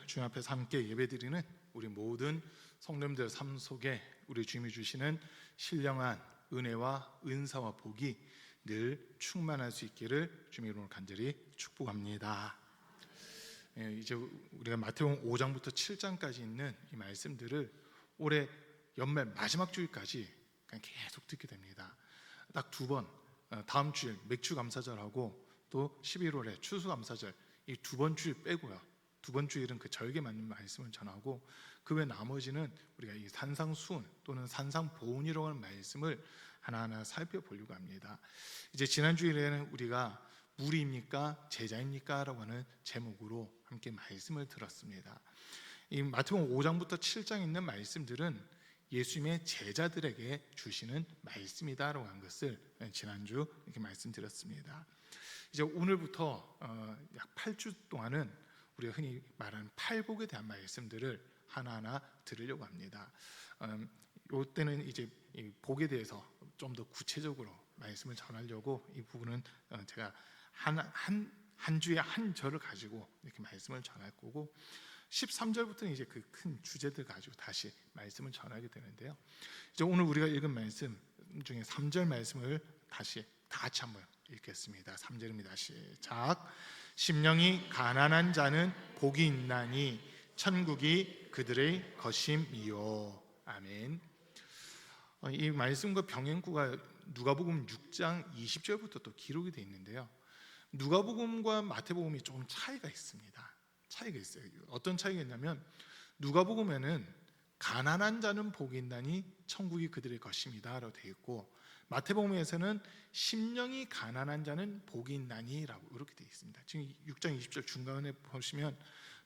주님 앞에서 함께 예배드리는 우리 모든 성도님들 삶 속에 우리 주님이 주시는 신령한 은혜와 은사와 복이 늘 충만할 수 있기를 주님 이름으로 간절히 축복합니다. 이제 우리가 마태복음 5장부터 7장까지 있는 이 말씀들을 올해 연말 마지막 주일까지 그냥 계속 듣게 됩니다. 딱 두 번, 다음 주일 맥주 감사절하고 또 11월에 추수 감사절, 이 두 번 주일 빼고요. 두 번 주일은 그 절개 맞는 말씀을 전하고 그 외 나머지는 우리가 이 산상수훈 또는 산상보훈이라고 하는 말씀을 하나하나 살펴보려고 합니다. 이제 지난 주일에는 우리가 무리입니까 제자입니까? 라고 하는 제목으로 함께 말씀을 들었습니다. 이 마태복음 5장부터 7장에 있는 말씀들은 예수님의 제자들에게 주시는 말씀이다라고 한 것을 지난주 이렇게 말씀드렸습니다. 이제 오늘부터 약 8주 동안은 우리가 흔히 말하는 팔복에 대한 말씀들을 하나하나 들으려고 합니다. 이때는 이제 이 복에 대해서 좀 더 구체적으로 말씀을 전하려고 이 부분은 제가 한 주에 한 절을 가지고 이렇게 말씀을 전할 거고 13절부터는 이제 그 큰 주제들 가지고 다시 말씀을 전하게 되는데요. 이제 오늘 우리가 읽은 말씀 중에 3절 말씀을 다시 다 같이 한번 읽겠습니다. 3절입니다. 시작. 심령이 가난한 자는 복이 있나니 천국이 그들의 것임이요. 아멘. 이 말씀과 병행구가 누가복음 6장 20절부터 또 기록이 되어 있는데요. 누가복음과 마태복음이 조금 차이가 있습니다. 차이가 있어요. 어떤 차이가 있냐면 누가복음에는 가난한 자는 복이 있나니 천국이 그들의 것입니다 라고 되어 있고 마태복음에서는 심령이 가난한 자는 복이 있나니 라고 이렇게 되어 있습니다. 지금 6장 20절 중간에 보시면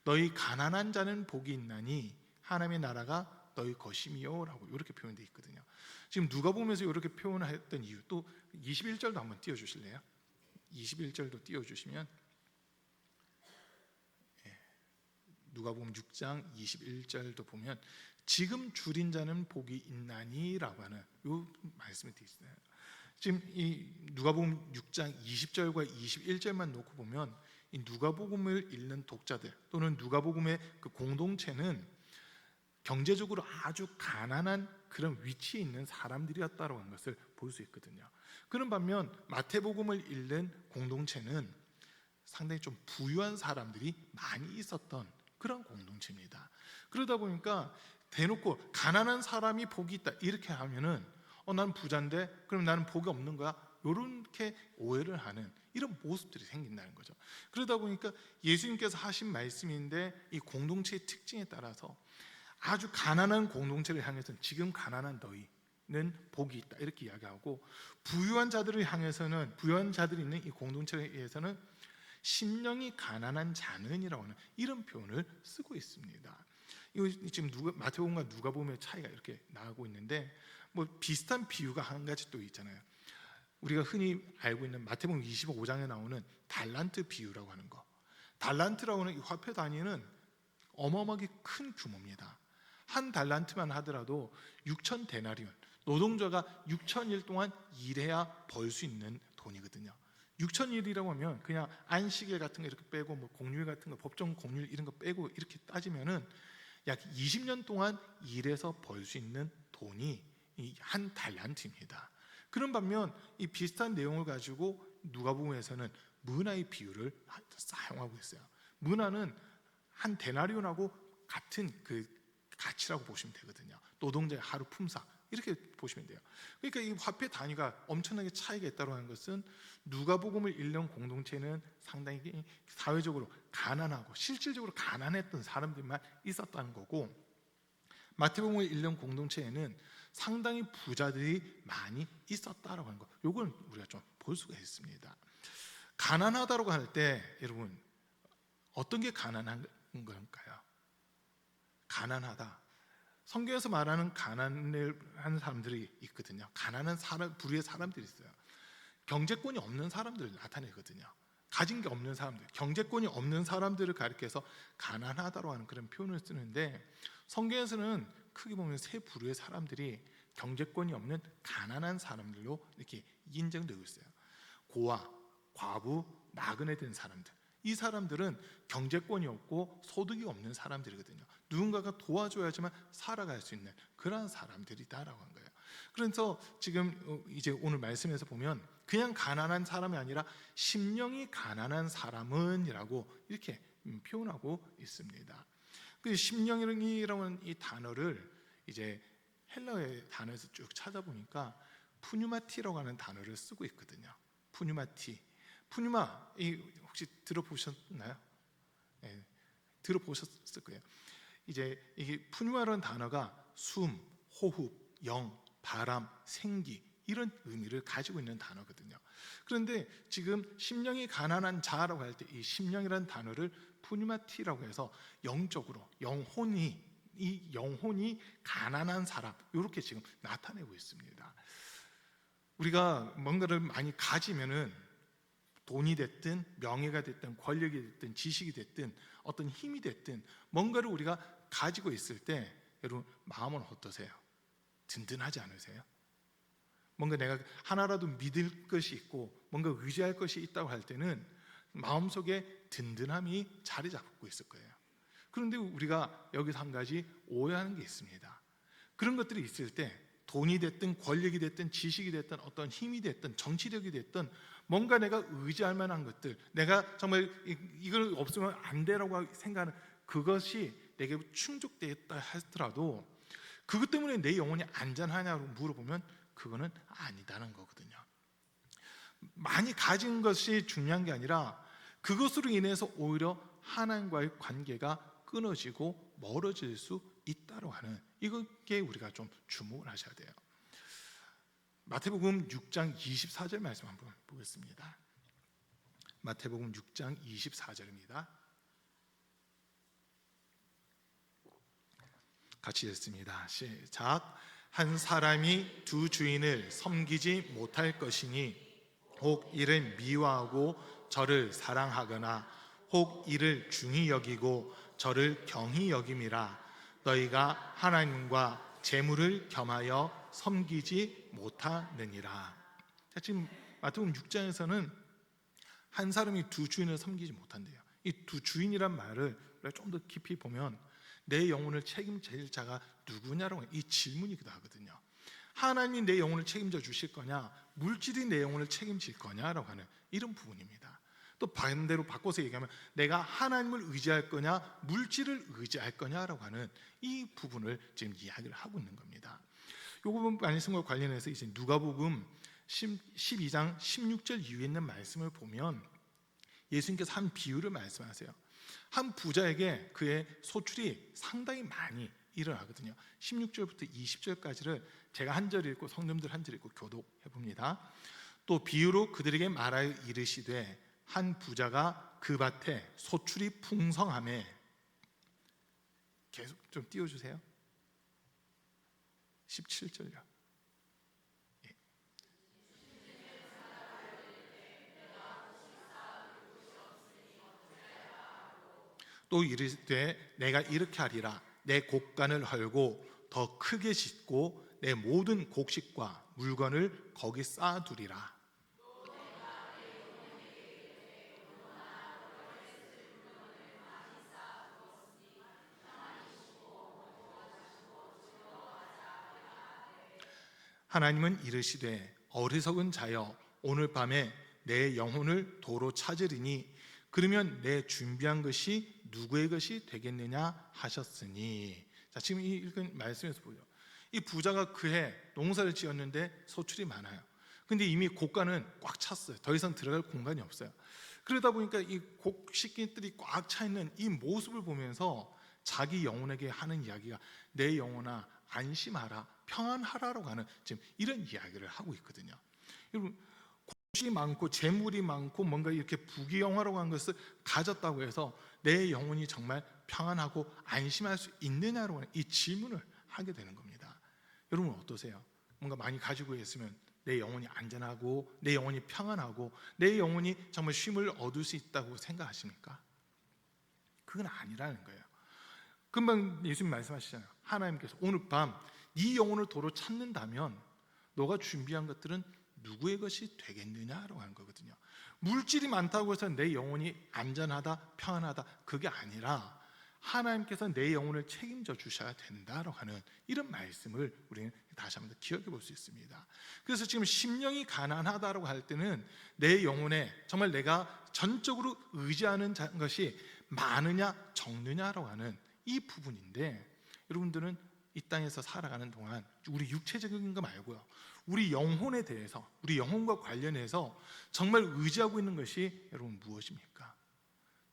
너희 가난한 자는 복이 있나니 하나님의 나라가 너희 것이미요 라고 이렇게 표현되어 있거든요. 지금 누가복음에서 이렇게 표현했던 이유, 또 21절도 한번 띄워주실래요? 21절도 띄워주시면 누가복음 6장 21절도 보면 지금 줄인 자는 복이 있나니 라고 하는 이 말씀이 되어 있어요. 지금 이 누가복음 6장 20절과 21절만 놓고 보면 이 누가복음을 읽는 독자들 또는 누가복음의 그 공동체는 경제적으로 아주 가난한 그런 위치에 있는 사람들이었다고 하는 것을 볼 수 있거든요. 그런 반면 마태복음을 읽는 공동체는 상당히 좀 부유한 사람들이 많이 있었던 그런 공동체입니다. 그러다 보니까 대놓고 가난한 사람이 복이 있다 이렇게 하면은 나는 부자인데 그럼 나는 복이 없는 거야? 이렇게 오해를 하는 이런 모습들이 생긴다는 거죠. 그러다 보니까 예수님께서 하신 말씀인데 이 공동체의 특징에 따라서 아주 가난한 공동체를 향해서는 지금 가난한 너희는 복이 있다 이렇게 이야기하고 부유한 자들을 향해서는 부유한 자들이 있는 이 공동체에 의해서는 심령이 가난한 자는이라고 하는 이런 표현을 쓰고 있습니다. 이거 지금 마태복음과 누가복음의 차이가 이렇게 나오고 있는데 뭐 비슷한 비유가 한 가지 또 있잖아요. 우리가 흔히 알고 있는 마태복음 25장에 나오는 달란트 비유라고 하는 거. 달란트라고 하는 이 화폐 단위는 어마어마하게 큰 규모입니다. 한 달란트만 하더라도 6천 데나리온, 노동자가 6천일 동안 일해야 벌 수 있는 돈이거든요. 6천일이라고 하면 그냥 안식일 같은 거 이렇게 빼고 뭐 공휴일 같은 거 법정 공휴일 이런 거 빼고 이렇게 따지면은 약 20년 동안 일해서 벌 수 있는 돈이 이 한 달란트입니다. 그런 반면 이 비슷한 내용을 가지고 누가복음에서는 문화의 비유를 사용하고 있어요. 문화는 한 데나리온하고 같은 그 가치라고 보시면 되거든요. 노동자의 하루 품삯 이렇게 보시면 돼요. 그러니까 이 화폐 단위가 엄청나게 차이가 있다고 하는 것은 누가복음을 읽는 공동체는 상당히 사회적으로 가난하고 실질적으로 가난했던 사람들만 있었다는 거고 마태복음을 읽는 공동체에는 상당히 부자들이 많이 있었다라고 하는 거. 이건 우리가 좀 볼 수가 있습니다. 가난하다라고 할 때 여러분 어떤 게 가난한 걸까요? 가난하다. 성경에서 말하는 가난한 사람들이 있거든요. 가난한 사람, 부류의 사람들이 있어요. 경제권이 없는 사람들을 나타내거든요. 가진 게 없는 사람들, 경제권이 없는 사람들을 가리켜서 가난하다고 하는 그런 표현을 쓰는데 성경에서는 크게 보면 세 부류의 사람들이 경제권이 없는 가난한 사람들로 이렇게 인정되고 있어요. 고아, 과부, 나그네 된 사람들. 이 사람들은 경제권이 없고 소득이 없는 사람들이거든요. 누군가가 도와줘야지만 살아갈 수 있는 그런 사람들이다라고 한 거예요. 그래서 지금 이제 오늘 말씀에서 보면 그냥 가난한 사람이 아니라 심령이 가난한 사람은이라고 이렇게 표현하고 있습니다. 그 심령이라는 이 단어를 이제 헬라어의 단어에서 쭉 찾아보니까 푸뉴마티라고 하는 단어를 쓰고 있거든요. 푸뉴마티. 푸뉴마 혹시 들어보셨나요? 네, 들어보셨을 거예요. 이제 이게 푸뉴마라는 단어가 숨, 호흡, 영, 바람, 생기 이런 의미를 가지고 있는 단어거든요. 그런데 지금 심령이 가난한 자라고 할 때 이 심령이라는 단어를 푸뉴마티라고 해서 영적으로 영혼이 가난한 사람 이렇게 지금 나타내고 있습니다. 우리가 뭔가를 많이 가지면은 돈이 됐든 명예가 됐든 권력이 됐든 지식이 됐든 어떤 힘이 됐든 뭔가를 우리가 가지고 있을 때 여러분 마음은 어떠세요? 든든하지 않으세요? 뭔가 내가 하나라도 믿을 것이 있고 뭔가 의지할 것이 있다고 할 때는 마음속에 든든함이 자리 잡고 있을 거예요. 그런데 우리가 여기서 한 가지 오해하는 게 있습니다. 그런 것들이 있을 때 돈이 됐든 권력이 됐든 지식이 됐든 어떤 힘이 됐든 정치력이 됐든 뭔가 내가 의지할 만한 것들, 내가 정말 이걸 없으면 안 되라고 생각하는 그것이 내게 충족되었다 하더라도 그것 때문에 내 영혼이 안전하냐고 물어보면 그거는 아니다는 거거든요. 많이 가진 것이 중요한 게 아니라 그것으로 인해서 오히려 하나님과의 관계가 끊어지고 멀어질 수 있다고 하는 이게 우리가 좀 주목을 하셔야 돼요. 마태복음 6장 24절 말씀 한번 보겠습니다. 마태복음 6장 24절입니다. 같이 읽습니다. 시작. 한 사람이 두 주인을 섬기지 못할 것이니 혹 이를 미워하고 저를 사랑하거나 혹 이를 중히 여기고 저를 경히 여김이라. 너희가 하나님과 재물을 겸하여 섬기지 못하느니라. 지금 마태복음 6장에서는 한 사람이 두 주인을 섬기지 못한대요. 이 두 주인이란 말을 좀 더 깊이 보면 내 영혼을 책임질 자가 누구냐라고 이 질문이기도 하거든요. 하나님이 내 영혼을 책임져 주실 거냐, 물질이 내 영혼을 책임질 거냐라고 하는 이런 부분입니다. 또 반대로 바꿔서 얘기하면 내가 하나님을 의지할 거냐, 물질을 의지할 거냐라고 하는 이 부분을 지금 이야기를 하고 있는 겁니다. 이 부분 말씀과 관련해서 이제 누가복음 12장 16절 이후에 있는 말씀을 보면 예수님께서 한 비유를 말씀하세요. 한 부자에게 그의 소출이 상당히 많이 일어나거든요. 16절부터 20절까지를 제가 한 절 읽고 성도님들 한 절 읽고 교독해 봅니다. 또 비유로 그들에게 말하여 이르시되 한 부자가 그 밭에 소출이 풍성하매 계속 좀 띄워주세요. 17절요. 또 이르되 내가 이렇게 하리라. 내 곡간을 헐고 더 크게 짓고 내 모든 곡식과 물건을 거기 쌓아두리라. 하나님은 이르시되 어리석은 자여 오늘 밤에 내 영혼을 도로 찾으리니 그러면 내 준비한 것이 누구의 것이 되겠느냐 하셨으니. 자, 지금 이 읽은 말씀에서 보죠. 이 부자가 그해 농사를 지었는데 소출이 많아요. 근데 이미 곡간은 꽉 찼어요. 더 이상 들어갈 공간이 없어요. 그러다 보니까 이 곡식들이 꽉 차 있는 이 모습을 보면서 자기 영혼에게 하는 이야기가 내 영혼아 안심하라, 평안하라라고 하는 지금 이런 이야기를 하고 있거든요. 여러분, 곡식이 많고 재물이 많고 뭔가 이렇게 부귀영화라고 하는 것을 가졌다고 해서 내 영혼이 정말 평안하고 안심할 수 있느냐라고 하는 이 질문을 하게 되는 겁니다. 여러분 어떠세요? 뭔가 많이 가지고 있으면 내 영혼이 안전하고 내 영혼이 평안하고 내 영혼이 정말 쉼을 얻을 수 있다고 생각하십니까? 그건 아니라는 거예요. 금방 예수님 말씀하시잖아요. 하나님께서 오늘 밤 네 영혼을 도로 찾는다면 너가 준비한 것들은 누구의 것이 되겠느냐라고 하는 거거든요. 물질이 많다고 해서 내 영혼이 안전하다, 평안하다, 그게 아니라 하나님께서 내 영혼을 책임져 주셔야 된다라고 하는 이런 말씀을 우리는 다시 한번 더 기억해 볼 수 있습니다. 그래서 지금 심령이 가난하다라고 할 때는 내 영혼에 정말 내가 전적으로 의지하는 것이 많으냐 적느냐라고 하는 이 부분인데, 여러분들은 이 땅에서 살아가는 동안 우리 육체적인 거 말고요, 우리 영혼에 대해서, 우리 영혼과 관련해서 정말 의지하고 있는 것이 여러분 무엇입니까?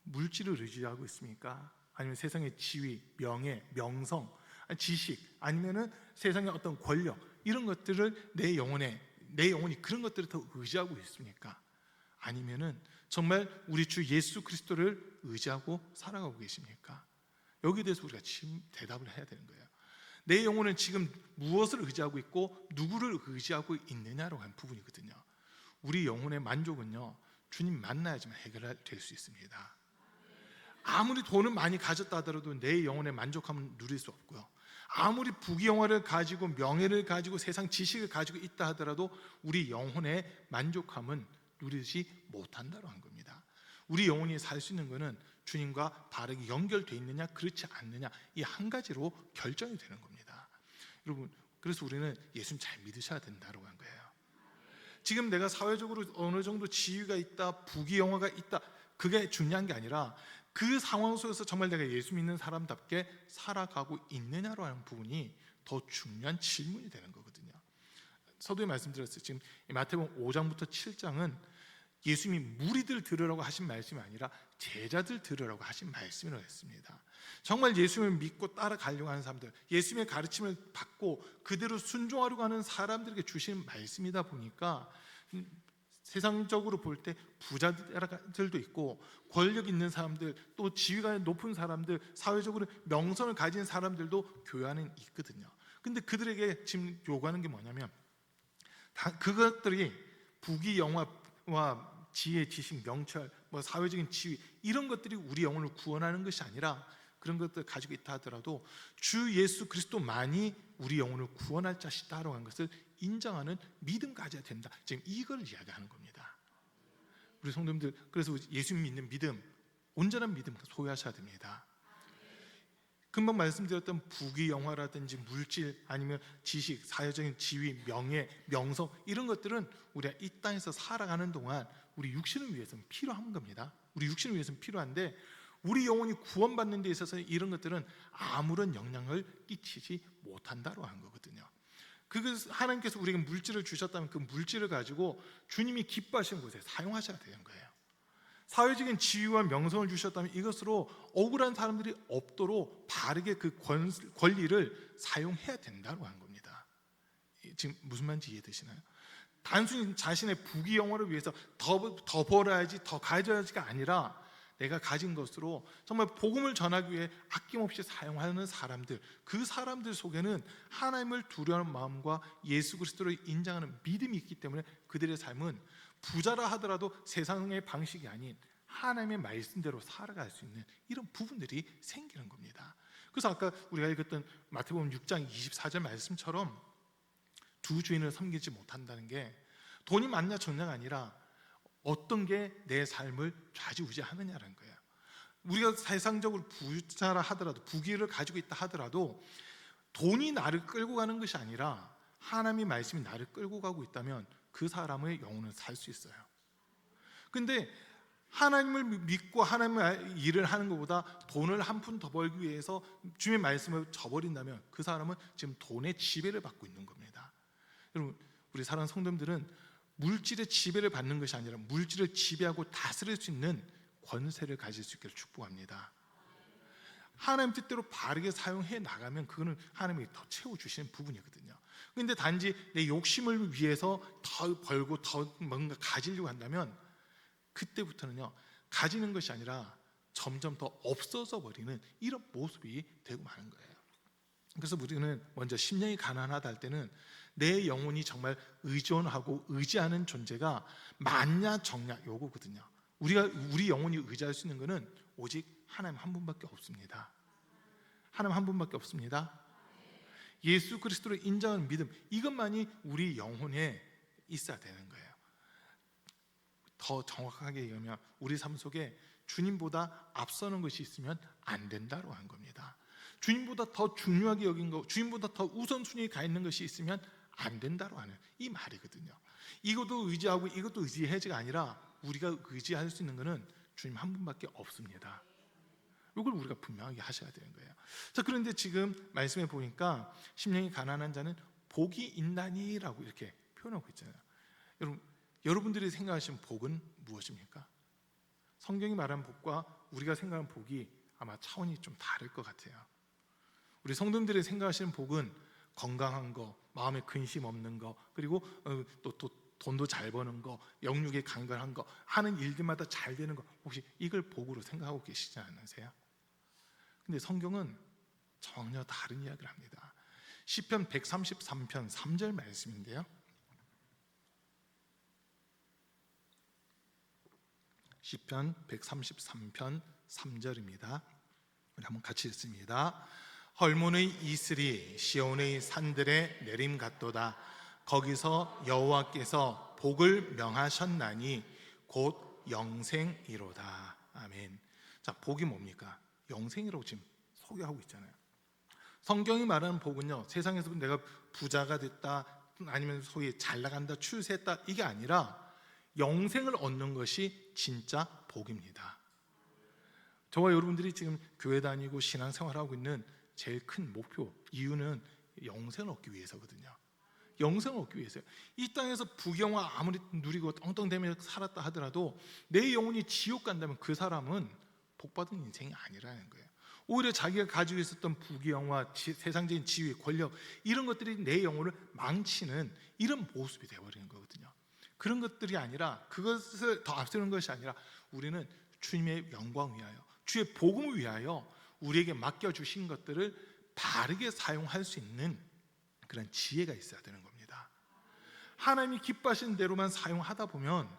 물질을 의지하고 있습니까? 아니면 세상의 지위, 명예, 명성, 지식, 아니면은 세상의 어떤 권력, 이런 것들을 내 영혼이 그런 것들을 더 의지하고 있습니까? 아니면은 정말 우리 주 예수 그리스도를 의지하고 살아가고 계십니까? 여기에 대해서 우리가 지금 대답을 해야 되는 거예요. 내 영혼은 지금 무엇을 의지하고 있고 누구를 의지하고 있느냐라고 하는 부분이거든요. 우리 영혼의 만족은요, 주님 만나야지만 해결될 수 있습니다. 아무리 돈을 많이 가졌다 하더라도 내 영혼의 만족함은 누릴 수 없고요, 아무리 부귀영화를 가지고 명예를 가지고 세상 지식을 가지고 있다 하더라도 우리 영혼의 만족함은 누리지 못한다고 한 겁니다. 우리 영혼이 살 수 있는 것은 주님과 바르게 연결되어 있느냐 그렇지 않느냐, 이 한 가지로 결정이 되는 겁니다. 여러분, 그래서 우리는 예수님 잘 믿으셔야 된다고 한 거예요. 지금 내가 사회적으로 어느 정도 지위가 있다, 부귀영화가 있다, 그게 중요한 게 아니라 그 상황 속에서 정말 내가 예수 믿는 사람답게 살아가고 있느냐로 하는 부분이 더 중요한 질문이 되는 거거든요. 서두에 말씀드렸어요. 지금 마태복음 5장부터 7장은 예수님이 무리들 들으라고 하신 말씀이 아니라 제자들 들으라고 하신 말씀이라고 했습니다. 정말 예수님을 믿고 따라가려고 하는 사람들, 예수님의 가르침을 받고 그대로 순종하려고 하는 사람들에게 주신 말씀이다 보니까 세상적으로 볼 때 부자들도 있고 권력 있는 사람들, 또 지위가 높은 사람들, 사회적으로 명성을 가진 사람들도 교회 안에 있거든요. 근데 그들에게 지금 요구하는 게 뭐냐면, 그것들이 부귀 영화와 지혜, 지식, 명철, 사회적인 지위, 이런 것들이 우리 영혼을 구원하는 것이 아니라, 그런 것들 가지고 있다 하더라도 주 예수 그리스도만이 우리 영혼을 구원할 자시다라고 하는 것을 인정하는 믿음 가져야 된다. 지금 이걸 이야기하는 겁니다. 우리 성도님들, 그래서 예수님 믿는 믿음, 온전한 믿음 소유하셔야 됩니다. 금방 말씀드렸던 부귀영화라든지 물질, 아니면 지식, 사회적인 지위, 명예, 명성, 이런 것들은 우리가 이 땅에서 살아가는 동안 우리 육신을 위해서는 필요한 겁니다. 우리 육신을 위해서는 필요한데, 우리 영혼이 구원받는 데 있어서 이런 것들은 아무런 영향을 끼치지 못한다고 하는 거거든요. 그것을 하나님께서 우리에게 물질을 주셨다면 그 물질을 가지고 주님이 기뻐하시는 곳에 사용하셔야 되는 거예요. 사회적인 지위와 명성을 주셨다면 이것으로 억울한 사람들이 없도록 바르게 그 권리를 사용해야 된다고 하는 겁니다. 지금 무슨 말인지 이해되시나요? 단순히 자신의 부귀영화를 위해서 더 벌어야지, 더 가져야지가 아니라 내가 가진 것으로 정말 복음을 전하기 위해 아낌없이 사용하는 사람들, 그 사람들 속에는 하나님을 두려워하는 마음과 예수 그리스도를 인정하는 믿음이 있기 때문에 그들의 삶은 부자라 하더라도 세상의 방식이 아닌 하나님의 말씀대로 살아갈 수 있는 이런 부분들이 생기는 겁니다. 그래서 아까 우리가 읽었던 마태복음 6장 24절 말씀처럼 두 주인을 섬기지 못한다는 게 돈이 많냐 적냐가 아니라 어떤 게 내 삶을 좌지우지하느냐라는 거예요. 우리가 세상적으로 부자라 하더라도, 부귀를 가지고 있다 하더라도 돈이 나를 끌고 가는 것이 아니라 하나님의 말씀이 나를 끌고 가고 있다면 그 사람의 영혼은 살 수 있어요. 근데 하나님을 믿고 하나님의 일을 하는 것보다 돈을 한 푼 더 벌기 위해서 주님의 말씀을 저버린다면 그 사람은 지금 돈의 지배를 받고 있는 겁니다. 여러분, 우리 사랑하는 성도님들은 물질의 지배를 받는 것이 아니라 물질을 지배하고 다스릴 수 있는 권세를 가질 수 있기를 축복합니다. 하나님 뜻대로 바르게 사용해 나가면 그거는 하나님이 더 채워주시는 부분이거든요. 그런데 단지 내 욕심을 위해서 더 벌고 더 뭔가 가지려고 한다면 그때부터는요, 가지는 것이 아니라 점점 더 없어져 버리는 이런 모습이 되고 마는 거예요. 그래서 우리는 먼저 심령이 가난하다 할 때는 내 영혼이 정말 의존하고 의지하는 존재가 많냐 적냐 요거거든요. 우리 영혼이 의지할 수 있는 것은 오직 하나님 한 분밖에 없습니다. 하나님 한 분밖에 없습니다. 예수 그리스도를 인정하는 믿음, 이것만이 우리 영혼에 있어야 되는 거예요. 더 정확하게 얘기하면 우리 삶 속에 주님보다 앞서는 것이 있으면 안 된다고 하는 겁니다. 주님보다 더 중요하게 여긴 거, 주님보다 더 우선순위에 가 있는 것이 있으면 안 된다고 하는 이 말이거든요. 이것도 의지하고 이것도 의지해야지가 아니라 우리가 의지할 수 있는 것은 주님 한 분밖에 없습니다. 이걸 우리가 분명하게 하셔야 되는 거예요. 자, 그런데 지금 말씀해 보니까 심령이 가난한 자는 복이 있나니라고 이렇게 표현하고 있잖아요. 여러분들이 생각하시는 복은 무엇입니까? 성경이 말하는 복과 우리가 생각하는 복이 아마 차원이 좀 다를 것 같아요. 우리 성도님들이 생각하시는 복은 건강한 거, 마음에 근심 없는 거, 그리고 또 돈도 잘 버는 거, 영육에 강건한 거, 하는 일들마다 잘 되는 거, 혹시 이걸 복으로 생각하고 계시지 않으세요? 근데 성경은 전혀 다른 이야기를 합니다. 시편 133편 3절 말씀인데요. 시편 133편 3절입니다. 우리 한번 같이 읽습니다. 헐몬의 이슬이 시온의 산들에 내림 같도다. 거기서 여호와께서 복을 명하셨나니 곧 영생이로다. 아멘. 자, 복이 뭡니까? 영생이라고 지금 소개하고 있잖아요. 성경이 말하는 복은요, 세상에서 내가 부자가 됐다, 아니면 소위 잘 나간다, 출세했다, 이게 아니라 영생을 얻는 것이 진짜 복입니다. 저와 여러분들이 지금 교회 다니고 신앙생활하고 있는 제일 큰 목표, 이유는 영생을 얻기 위해서거든요. 영생을 얻기 위해서요. 이 땅에서 부경화 아무리 누리고 떵떵대며 살았다 하더라도 내 영혼이 지옥 간다면 그 사람은 복받은 인생이 아니라는 거예요. 오히려 자기가 가지고 있었던 부귀영화, 세상적인 지위, 권력, 이런 것들이 내 영혼을 망치는 이런 모습이 되어버리는 거거든요. 그런 것들이 아니라, 그것을 더 앞세우는 것이 아니라 우리는 주님의 영광 위하여, 주의 복음을 위하여 우리에게 맡겨주신 것들을 바르게 사용할 수 있는 그런 지혜가 있어야 되는 겁니다. 하나님이 기뻐하시는 대로만 사용하다 보면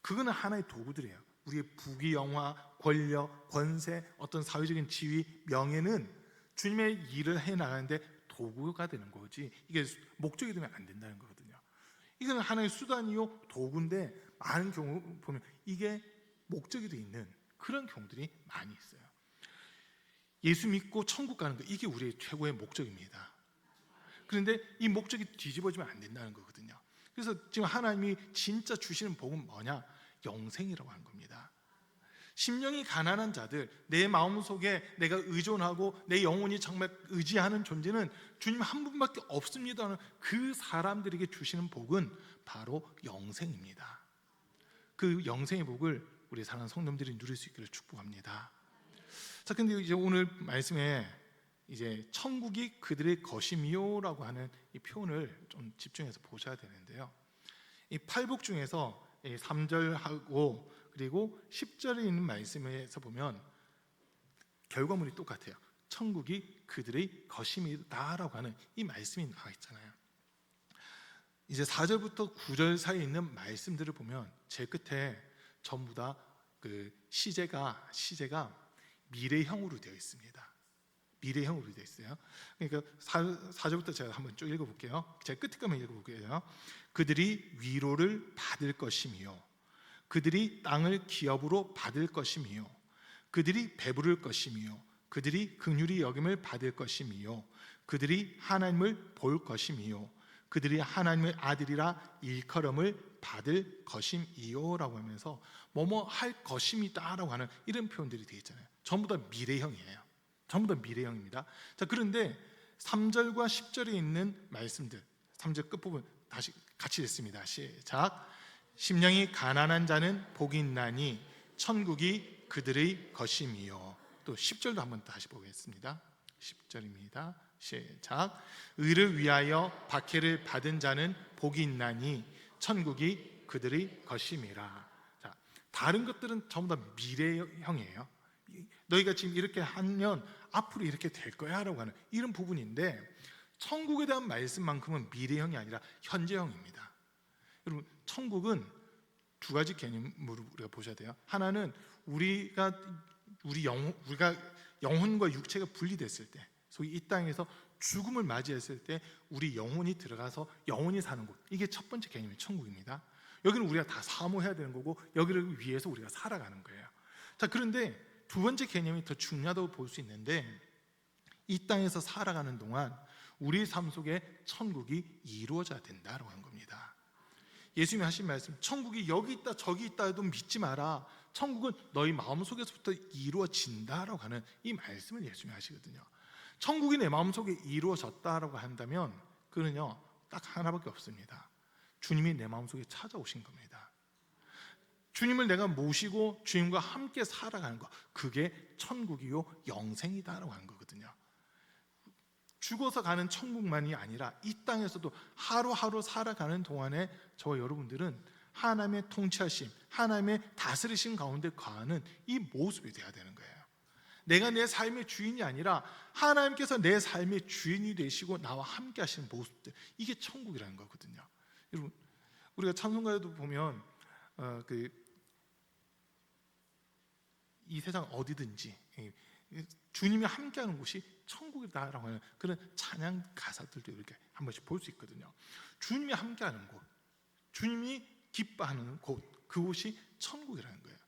그거는 하나의 도구들이에요. 우리의 부귀영화, 권력, 권세, 어떤 사회적인 지위, 명예는 주님의 일을 해나가는데 도구가 되는 거지, 이게 목적이 되면 안 된다는 거거든요. 이건 하나의 수단이요 도구인데, 많은 경우 보면 이게 목적이 되어 있는 그런 경우들이 많이 있어요. 예수 믿고 천국 가는 거, 이게 우리의 최고의 목적입니다. 그런데 이 목적이 뒤집어지면 안 된다는 거거든요. 그래서 지금 하나님이 진짜 주시는 복은 뭐냐? 영생이라고 하는 겁니다. 심령이 가난한 자들, 내 마음속에 내가 의존하고 내 영혼이 정말 의지하는 존재는 주님 한 분밖에 없습니다 하는 그 사람들에게 주시는 복은 바로 영생입니다. 그 영생의 복을 우리 사랑하는 성도님들이 누릴 수 있기를 축복합니다. 자, 근데 이제 오늘 말씀에 이제 천국이 그들의 것이미요라고 하는 이 표현을 좀 집중해서 보셔야 되는데요. 이 팔복 중에서 3절하고 그리고 10절에 있는 말씀에서 보면 결과물이 똑같아요. 천국이 그들의 것이다라고 하는 이 말씀이 나와 있잖아요. 이제 4절부터 9절 사이에 있는 말씀들을 보면 제 끝에 전부 다 그 시제가 미래형으로 되어 있습니다. 미래형으로 되어 있어요. 그러니까 4절부터 제가 한번 쭉 읽어볼게요. 제가 끝에 가면 읽어볼게요. 그들이 위로를 받을 것이며 그들이 땅을 기업으로 받을 것이며 그들이 배부를 것이며 그들이 긍휼히 여김을 받을 것이며 그들이 하나님을 볼 것이며 그들이 하나님의 아들이라 일컬음을 받을 것임이요라고 하면서 뭐뭐 할 것임이다라고 하는 이런 표현들이 되어 있잖아요. 전부 다 미래형이에요. 전부 다 미래형입니다. 자, 그런데 3절과 10절에 있는 말씀들, 3절 끝부분 다시 같이 읽습니다. 시작. 심령이 가난한 자는 복이 있나니 천국이 그들의 것임이요. 또 10절도 한번 다시 보겠습니다. 10절입니다. 시작. 의를 위하여 박해를 받은 자는 복이 있나니 천국이 그들의 것임이라. 자, 다른 것들은 전부 다 미래형이에요. 너희가 지금 이렇게 하면 앞으로 이렇게 될 거야 라고 하는 이런 부분인데, 천국에 대한 말씀만큼은 미래형이 아니라 현재형입니다. 여러분, 천국은 두 가지 개념으로 우리가 보셔야 돼요. 하나는 우리가 영혼과 육체가 분리됐을 때, 소위 이 땅에서 죽음을 맞이했을 때 우리 영혼이 들어가서 영혼이 사는 곳, 이게 첫 번째 개념이 천국입니다. 여기는 우리가 다 사모해야 되는 거고 여기를 위해서 우리가 살아가는 거예요. 자, 그런데 두 번째 개념이 더 중요하다고 볼 수 있는데, 이 땅에서 살아가는 동안 우리 삶 속에 천국이 이루어져야 된다라고 한 겁니다. 예수님이 하신 말씀, 천국이 여기 있다 저기 있다 해도 믿지 마라, 천국은 너희 마음속에서부터 이루어진다라고 하는 이 말씀을 예수님이 하시거든요. 천국이 내 마음속에 이루어졌다라고 한다면 그는요 딱 하나밖에 없습니다. 주님이 내 마음속에 찾아오신 겁니다. 주님을 내가 모시고 주님과 함께 살아가는 것, 그게 천국이요 영생이다라고 하는 거거든요. 죽어서 가는 천국만이 아니라 이 땅에서도 하루하루 살아가는 동안에 저와 여러분들은 하나님의 통치하심, 하나님의 다스리심 가운데 거하는 이 모습이 돼야 되는 거예요. 내가 내 삶의 주인이 아니라 하나님께서 내 삶의 주인이 되시고 나와 함께 하시는 모습들, 이게 천국이라는 거거든요. 여러분, 우리가 찬송가에도 보면 이 세상 어디든지 주님이 함께하는 곳이 천국이다라고 하는 그런 찬양 가사들도 이렇게 한 번씩 볼 수 있거든요. 주님이 함께하는 곳, 주님이 기뻐하는 곳, 그곳이 천국이라는 거예요.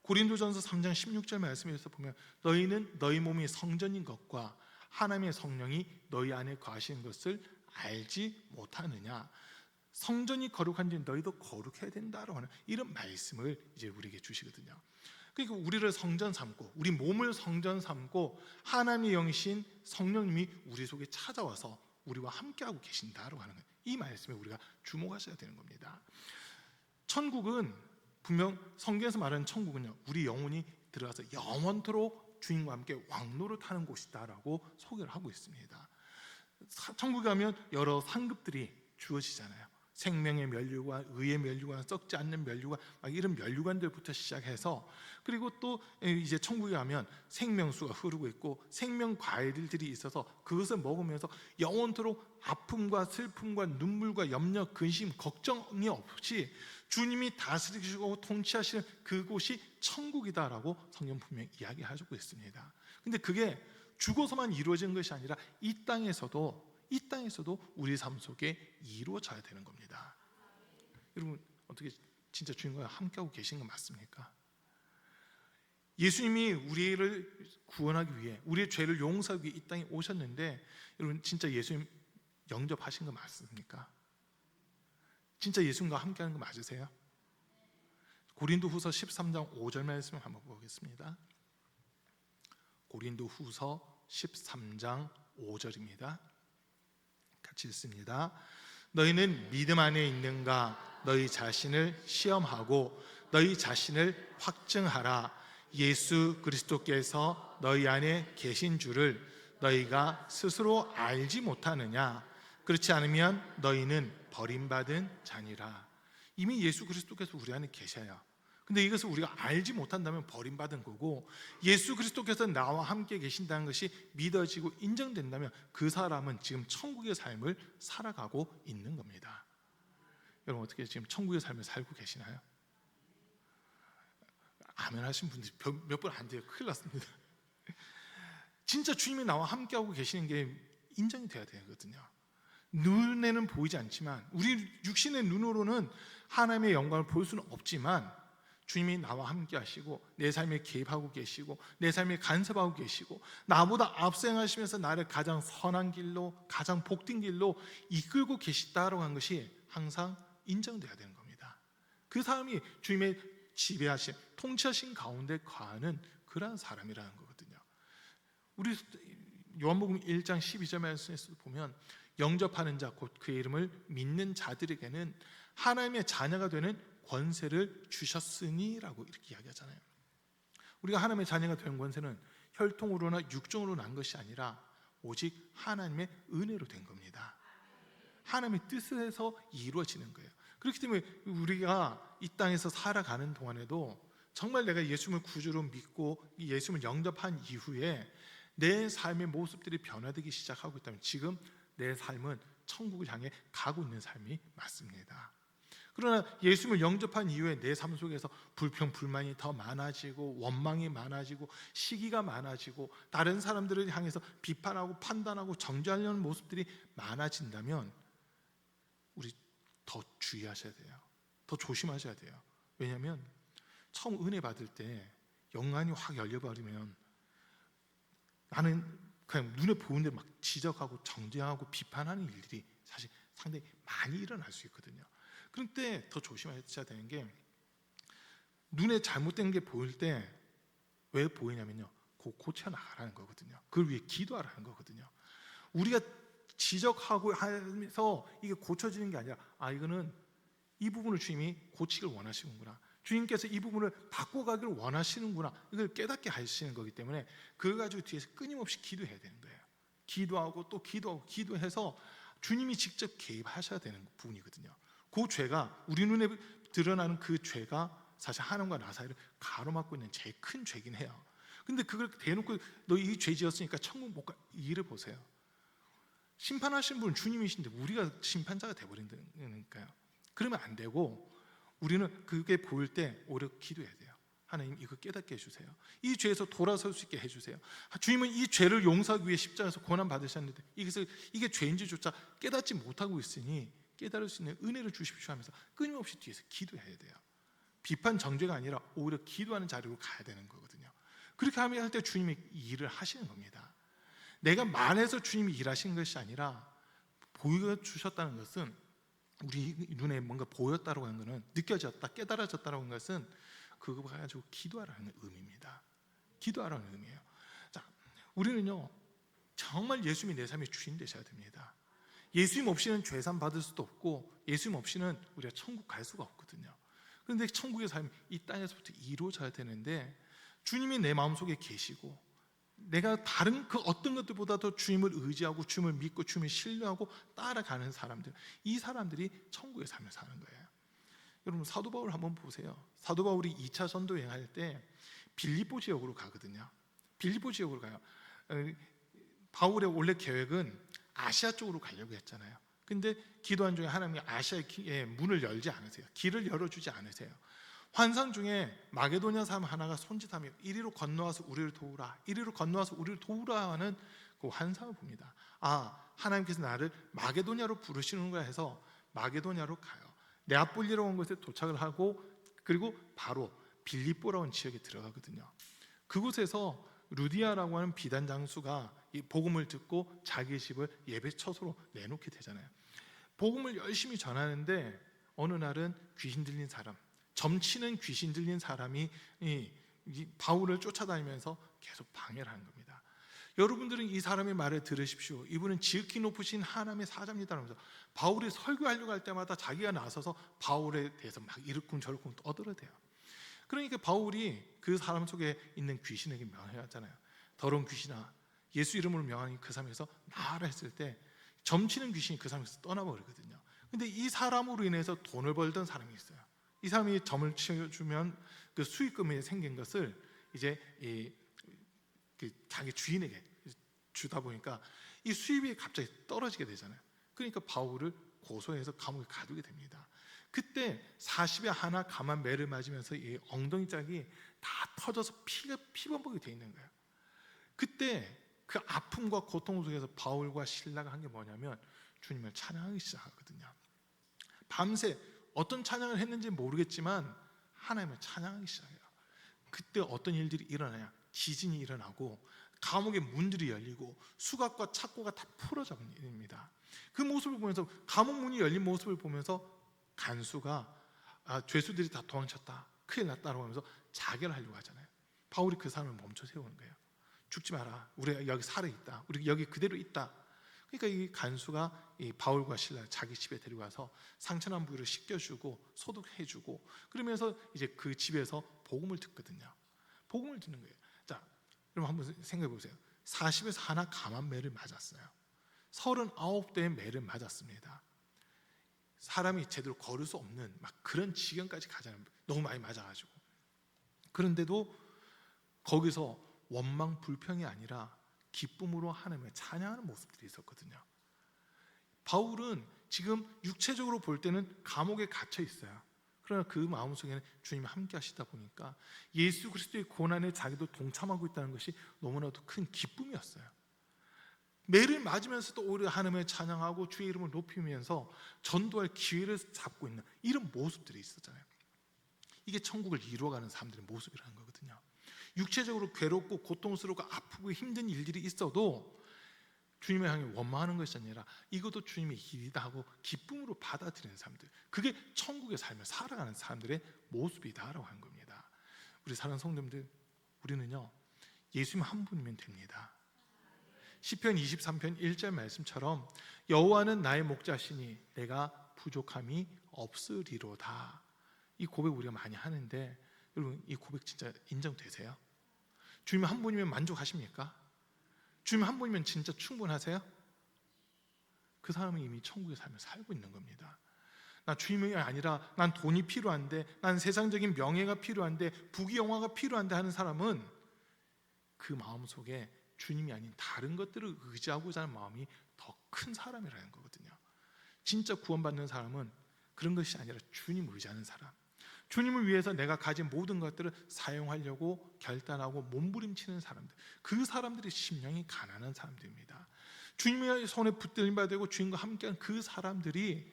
고린도전서 3장 16절 말씀에서 보면 너희는 너희 몸이 성전인 것과 하나님의 성령이 너희 안에 거하시는 것을 알지 못하느냐. 성전이 거룩한지 너희도 거룩해야 된다라고 하는 이런 말씀을 이제 우리에게 주시거든요. 그러니까 우리를 성전 삼고 우리 몸을 성전 삼고 하나님의 영이신 성령님이 우리 속에 찾아와서 우리와 함께하고 계신다라고 하는 거예요. 이 말씀에 우리가 주목하셔야 되는 겁니다. 천국은 분명 성경에서 말하는 천국은요 우리 영혼이 들어가서 영원토록 주님과 함께 왕노릇하는 곳이다라고 소개를 하고 있습니다. 천국에 가면 여러 상급들이 주어지잖아요. 생명의 면류관, 의의 면류관, 썩지 않는 면류관, 막 이런 면류관들부터 시작해서, 그리고 또 이제 천국에 가면 생명수가 흐르고 있고 생명 과일들이 있어서 그것을 먹으면서 영원토록 아픔과 슬픔과 눈물과 염려, 근심, 걱정이 없이 주님이 다스리시고 통치하시는 그곳이 천국이다라고 성경 분명히 이야기하고 있습니다. 근데 그게 죽어서만 이루어지는 것이 아니라 이 땅에서도 우리 삶 속에 이루어져야 되는 겁니다. 여러분, 어떻게 진짜 주님과 함께하고 계신 거 맞습니까? 예수님이 우리를 구원하기 위해, 우리의 죄를 용서하기 위해 이 땅에 오셨는데, 여러분 진짜 예수님 영접하신 거 맞습니까? 진짜 예수님과 함께하는 거 맞으세요? 고린도후서 13장 5절 말씀을 한번 보겠습니다. 고린도후서 13장 5절입니다. 같이 읽습니다. 너희는 믿음 안에 있는가? 너희 자신을 시험하고 너희 자신을 확증하라. 예수 그리스도께서 너희 안에 계신 줄을 너희가 스스로 알지 못하느냐? 그렇지 않으면 너희는 버림받은 자니라. 이미 예수 그리스도께서 우리 안에 계셔요. 근데 이것을 우리가 알지 못한다면 버림받은 거고, 예수 그리스도께서 나와 함께 계신다는 것이 믿어지고 인정된다면 그 사람은 지금 천국의 삶을 살아가고 있는 겁니다. 여러분, 어떻게 지금 천국의 삶을 살고 계시나요? 아멘 하신 분들이 몇 분 안 돼요. 큰일 났습니다. 진짜 주님이 나와 함께하고 계시는 게 인정이 돼야 되거든요. 눈에는 보이지 않지만, 우리 육신의 눈으로는 하나님의 영광을 볼 수는 없지만 주님이 나와 함께 하시고 내 삶에 개입하고 계시고 내 삶에 간섭하고 계시고 나보다 앞서 행하시면서 나를 가장 선한 길로, 가장 복된 길로 이끌고 계시다라고 하는 것이 항상 인정돼야 되는 겁니다. 그 사람이 주님의 지배하심, 통치하신 가운데 거하는 그러한 사람이라는 거거든요. 우리 요한복음 1장 12절 말씀에서 보면 영접하는 자, 곧 그의 이름을 믿는 자들에게는 하나님의 자녀가 되는 권세를 주셨으니라고 이렇게 이야기하잖아요. 우리가 하나님의 자녀가 되는 권세는 혈통으로나 육정으로 난 것이 아니라 오직 하나님의 은혜로 된 겁니다. 하나님의 뜻에서 이루어지는 거예요. 그렇기 때문에 우리가 이 땅에서 살아가는 동안에도 정말 내가 예수님을 구주로 믿고 예수님을 영접한 이후에 내 삶의 모습들이 변화되기 시작하고 있다면 지금 내 삶은 천국을 향해 가고 있는 삶이 맞습니다. 그러나 예수님을 영접한 이후에 내 삶 속에서 불평, 불만이 더 많아지고 원망이 많아지고 시기가 많아지고 다른 사람들을 향해서 비판하고 판단하고 정죄하려는 모습들이 많아진다면 우리 더 주의하셔야 돼요. 더 조심하셔야 돼요. 왜냐하면 처음 은혜 받을 때 영안이 확 열려버리면 나는 그냥 눈에 보이는 대로 막 지적하고 정죄하고 비판하는 일들이 사실 상당히 많이 일어날 수 있거든요. 그럴 때 더 조심하셔야 되는 게, 눈에 잘못된 게 보일 때 왜 보이냐면요, 고쳐 나가라는 거거든요. 그걸 위해 기도하라는 거거든요. 우리가 지적하고 하면서 이게 고쳐지는 게 아니라, 이거는 이 부분을 주님이 고치길 원하시는구나, 주님께서 이 부분을 바꿔가기를 원하시는구나, 이걸 깨닫게 하시는 거기 때문에 그걸 가지고 뒤에서 끊임없이 기도해야 되는 거예요. 기도하고 또 기도하고 기도해서 주님이 직접 개입하셔야 되는 부분이거든요. 그 죄가, 우리 눈에 드러나는 그 죄가 사실 하나님과 나 사이를 가로막고 있는 제일 큰 죄긴 해요. 근데 그걸 대놓고 너 이 죄 지었으니까 천국 못 가, 이 일을 보세요. 심판하신 분은 주님이신데 우리가 심판자가 돼버린다니까요. 그러면 안 되고, 우리는 그게 보일 때 오히려 기도해야 돼요. 하나님, 이거 깨닫게 해주세요. 이 죄에서 돌아설 수 있게 해주세요. 주님은 이 죄를 용서하기 위해 십자가에서 고난 받으셨는데 이게 죄인지조차 깨닫지 못하고 있으니 깨달을 수 있는 은혜를 주십시오 하면서 끊임없이 뒤에서 기도해야 돼요. 비판 정죄가 아니라 오히려 기도하는 자리로 가야 되는 거거든요. 그렇게 하면 할 때 주님이 일을 하시는 겁니다. 내가 말해서 주님이 일하시는 것이 아니라 보여주셨다는 것은, 우리 눈에 뭔가 보였다고 하는 것은, 느껴졌다, 깨달아졌다고 하는 것은 그거 가지고 기도하라는 의미입니다. 기도하라는 의미예요. 자, 우리는요 정말 예수님이 내 삶의 주인 되셔야 됩니다. 예수님 없이는 죄산 받을 수도 없고, 예수님 없이는 우리가 천국 갈 수가 없거든요. 그런데 천국의 삶이 이 땅에서부터 이루어져야 되는데, 주님이 내 마음속에 계시고 내가 다른 그 어떤 것들보다도 주님을 의지하고 주님을 믿고 주님을 신뢰하고 따라가는 사람들, 이 사람들이 천국의 삶을 사는 거예요. 여러분, 사도 바울 한번 보세요. 사도 바울이 2차 전도 여행할 때 빌립보 지역으로 가거든요. 빌립보 지역으로 가요. 바울의 원래 계획은 아시아 쪽으로 가려고 했잖아요. 근데 기도한 중에 하나님이 아시아의 문을 열지 않으세요. 길을 열어주지 않으세요. 환상 중에 마게도냐 사람 하나가 손짓하며 이리로 건너와서 우리를 도우라, 이리로 건너와서 우리를 도우라 하는 그 환상을 봅니다. 하나님께서 나를 마게도냐로 부르시는구나 해서 마게도냐로 가요. 네아폴리라고 하는 곳에 도착을 하고, 그리고 바로 빌립보라고 하는 지역에 들어가거든요. 그곳에서 루디아라고 하는 비단 장수가 이 복음을 듣고 자기의 집을 예배 처소로 내놓게 되잖아요. 복음을 열심히 전하는데 어느 날은 귀신 들린 사람, 점치는 귀신 들린 사람이 이 바울을 쫓아다니면서 계속 방해를 하는 겁니다. 여러분들은 이 사람의 말을 들으십시오. 이분은 지극히 높으신 하나님의 사자입니다 하면서 바울이 설교하려고 할 때마다 자기가 나서서 바울에 대해서 막 이르쿵저르쿵 떠들어대요. 그러니까 바울이 그 사람 속에 있는 귀신에게 명하잖아요. 더러운 귀신아, 예수 이름으로 명하니 그 사람에서 나아라 했을 때 점치는 귀신이 그 사람에서 떠나버리거든요. 근데 이 사람으로 인해서 돈을 벌던 사람이 있어요. 이 사람이 점을 치워주면 그 수익금이 생긴 것을 이제 자기 주인에게 주다 보니까 이 수입이 갑자기 떨어지게 되잖아요. 그러니까 바울을 고소해서 감옥에 가두게 됩니다. 그때 40에 하나 감한 매를 맞으면서 이 엉덩이 짝이 다 터져서 피가 피범벅이 되어 있는 거예요. 그때 그 아픔과 고통 속에서 바울과 실라가 한 게 뭐냐면 주님을 찬양하기 시작하거든요. 밤새 어떤 찬양을 했는지 모르겠지만 하나님을 찬양하기 시작해요. 그때 어떤 일들이 일어나냐, 지진이 일어나고 감옥의 문들이 열리고 수갑과 착고가 다 풀어집니다. 그 모습을 보면서, 감옥 문이 열린 모습을 보면서 간수가 죄수들이 다 도망쳤다, 큰일 났다고 하면서 자결을 하려고 하잖아요. 바울이 그 사람을 멈춰 세우는 거예요. 죽지 마라, 우리가 여기 살아있다, 우리 여기 그대로 있다. 그러니까 이 간수가 이 바울과 실라를 자기 집에 데리고 가서 상처난 부위를 씻겨주고 소독해주고, 그러면서 이제 그 집에서 복음을 듣거든요. 복음을 듣는 거예요. 자, 그럼 한번 생각해 보세요. 40에서 하나 감한 매를 맞았어요. 39대의 매를 맞았습니다. 사람이 제대로 걸을 수 없는 막 그런 지경까지 가잖아요. 너무 많이 맞아가지고. 그런데도 거기서 원망 불평이 아니라 기쁨으로 하나님을 찬양하는 모습들이 있었거든요. 바울은 지금 육체적으로 볼 때는 감옥에 갇혀 있어요. 그러나 그 마음속에는 주님이 함께 하시다 보니까 예수 그리스도의 고난에 자기도 동참하고 있다는 것이 너무나도 큰 기쁨이었어요. 매를 맞으면서도 오히려 하나님을 찬양하고 주의 이름을 높이면서 전도할 기회를 잡고 있는 이런 모습들이 있었잖아요. 이게 천국을 이루어가는 사람들의 모습이라는 거거든요. 육체적으로 괴롭고 고통스럽고 아프고 힘든 일들이 있어도 주님을 향해 원망하는 것이 아니라 이것도 주님의 일이다 하고 기쁨으로 받아들이는 사람들, 그게 천국의 삶을 살아가는 사람들의 모습이다라고 하는 겁니다. 우리 사랑하는 성도님들, 우리는요 예수님 한 분이면 됩니다. 시편 23편 1절 말씀처럼 여호와는 나의 목자시니 내가 부족함이 없으리로다. 이 고백 우리가 많이 하는데 여러분, 이 고백 진짜 인정되세요? 주님 한 분이면 만족하십니까? 주님 한 분이면 진짜 충분하세요? 그 사람은 이미 천국의 삶을 살고 있는 겁니다. 나 주님이 아니라 난 돈이 필요한데, 난 세상적인 명예가 필요한데, 부귀영화가 필요한데 하는 사람은 그 마음속에 주님이 아닌 다른 것들을 의지하고자 하는 마음이 더 큰 사람이라는 거거든요. 진짜 구원받는 사람은 그런 것이 아니라 주님 의지하는 사람, 주님을 위해서 내가 가진 모든 것들을 사용하려고 결단하고 몸부림치는 사람들, 그 사람들이 심령이 가난한 사람들입니다. 주님의 손에 붙들림 받고 주님과 함께하는 그 사람들이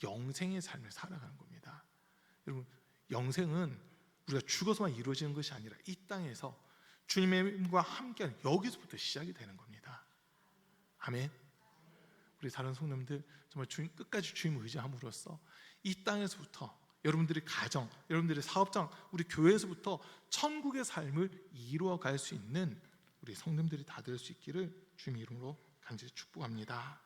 영생의 삶을 살아가는 겁니다. 여러분, 영생은 우리가 죽어서만 이루어지는 것이 아니라 이 땅에서 주님과 함께하는 여기서부터 시작이 되는 겁니다. 아멘. 우리 다른 성도님들 정말 주님 끝까지 주님 의지함으로써 이 땅에서부터 여러분들의 가정, 여러분들의 사업장, 우리 교회에서부터 천국의 삶을 이루어갈 수 있는 우리 성도님들이 다 될 수 있기를 주님 이름으로 간절히 축복합니다.